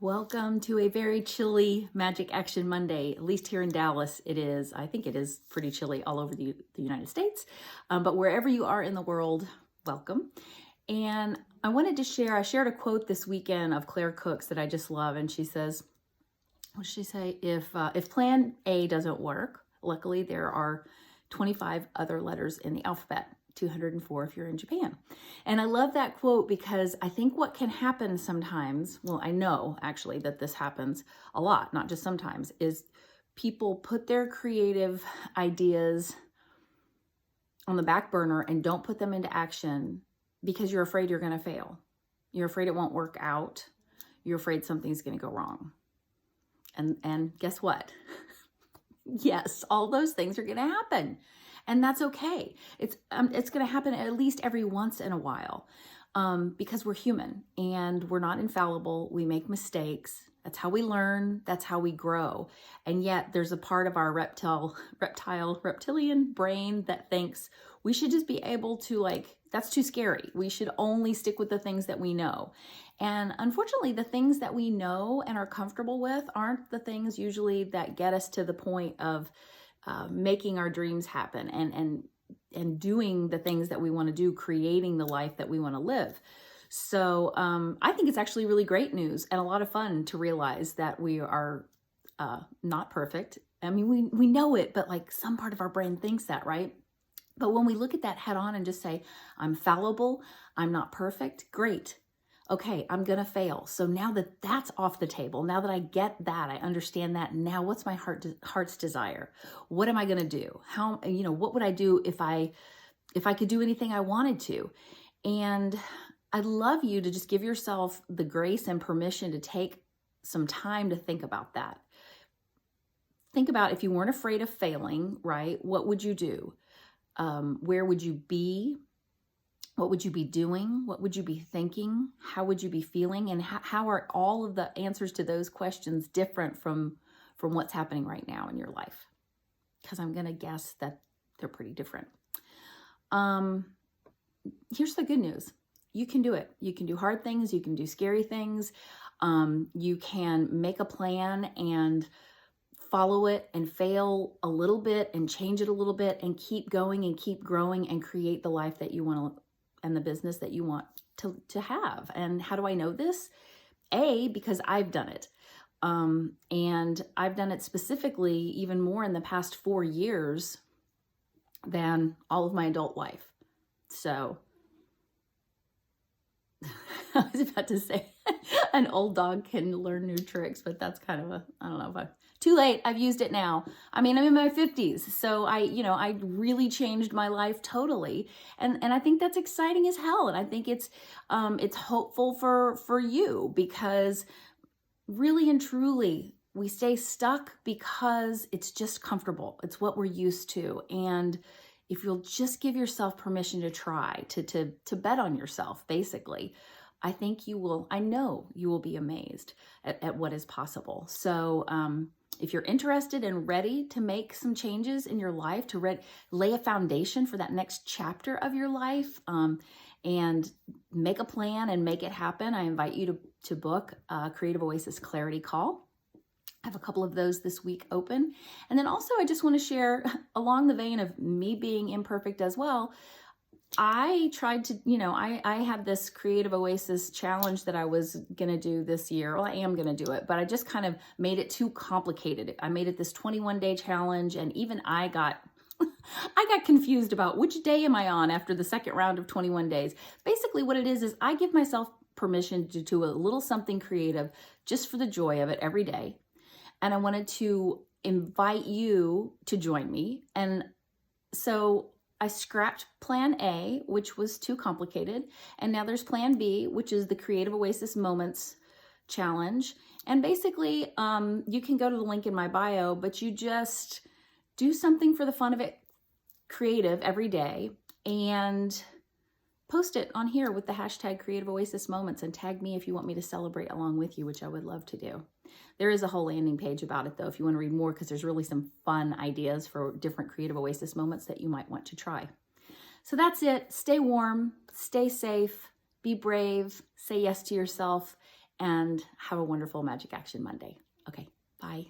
Welcome to a very chilly Magic Action Monday. At least here in Dallas, it is. I think it is pretty chilly all over the United States. But wherever you are in the world, welcome. And I wanted to share, I shared a quote this weekend of Claire Cook's that I just love. And she says, what does she say? If plan A doesn't work, luckily there are 25 other letters in the alphabet. 204 if you're in Japan. And I love that quote because I think what can happen sometimes, well, I know actually that this happens a lot, not just sometimes, is people put their creative ideas on the back burner and don't put them into action because you're afraid you're going to fail. You're afraid it won't work out. You're afraid something's going to go wrong. And guess what? Yes, all those things are going to happen. And that's okay. It's going to happen at least every once in a while because we're human and we're not infallible. We make mistakes. That's how we learn. That's how we grow. And yet there's a part of our reptilian brain that thinks we should just be able to that's too scary. We should only stick with the things that we know. And unfortunately, the things that we know and are comfortable with aren't the things usually that get us to the point of making our dreams happen and doing the things that we want to do, creating the life that we want to live. So I think it's actually really great news and a lot of fun to realize that we are not perfect. I mean, we know it, but some part of our brain thinks that, right? But when we look at that head on and just say, I'm fallible, I'm not perfect, great. Okay, I'm going to fail. So now that that's off the table, now that I get that, I understand that. Now what's my heart's desire? What am I going to do? How, what would I do if I could do anything I wanted to? And I'd love you to just give yourself the grace and permission to take some time to think about that. Think about if you weren't afraid of failing, right? What would you do? Where would you be? What would you be doing? What would you be thinking? How would you be feeling? And how are all of the answers to those questions different from what's happening right now in your life? Because I'm going to guess that they're pretty different. Here's the good news. You can do it. You can do hard things. You can do scary things. You can make a plan and follow it and fail a little bit and change it a little bit and keep going and keep growing and create the life that you want to and the business that you want to have. And how do I know this? Because I've done it. And I've done it specifically even more in the past 4 years than all of my adult life. So I was about to say an old dog can learn new tricks, but that's kind of I don't know if too late. I've used it now. I mean, I'm in my 50s. So I really changed my life totally. And I think that's exciting as hell. And I think it's hopeful for you because really and truly we stay stuck because it's just comfortable. It's what we're used to. And if you'll just give yourself permission to try, to bet on yourself, basically, I think I know you will be amazed at what is possible. So if you're interested and ready to make some changes in your life, to lay a foundation for that next chapter of your life and make a plan and make it happen, I invite you to book a Creative Oasis Clarity Call. I have a couple of those this week open. And then also I just want to share, along the vein of me being imperfect as well, I tried to, I had this Creative Oasis challenge that I was going to do this year. Well, I am going to do it, but I just kind of made it too complicated. I made it this 21-day challenge, and even I got confused about which day am I on after the second round of 21 days. Basically what it is I give myself permission to do a little something creative just for the joy of it every day. And I wanted to invite you to join me. And so I scrapped plan A, which was too complicated. And now there's plan B, which is the Creative Oasis Moments Challenge. And basically, you can go to the link in my bio, but you just do something for the fun of it, creative, every day, and post it on here with the hashtag Creative Oasis Moments and tag me if you want me to celebrate along with you, which I would love to do. There is a whole landing page about it though, if you want to read more, because there's really some fun ideas for different Creative Oasis moments that you might want to try. So that's it. Stay warm, stay safe, be brave, say yes to yourself, and have a wonderful Magic Action Monday. Okay, bye.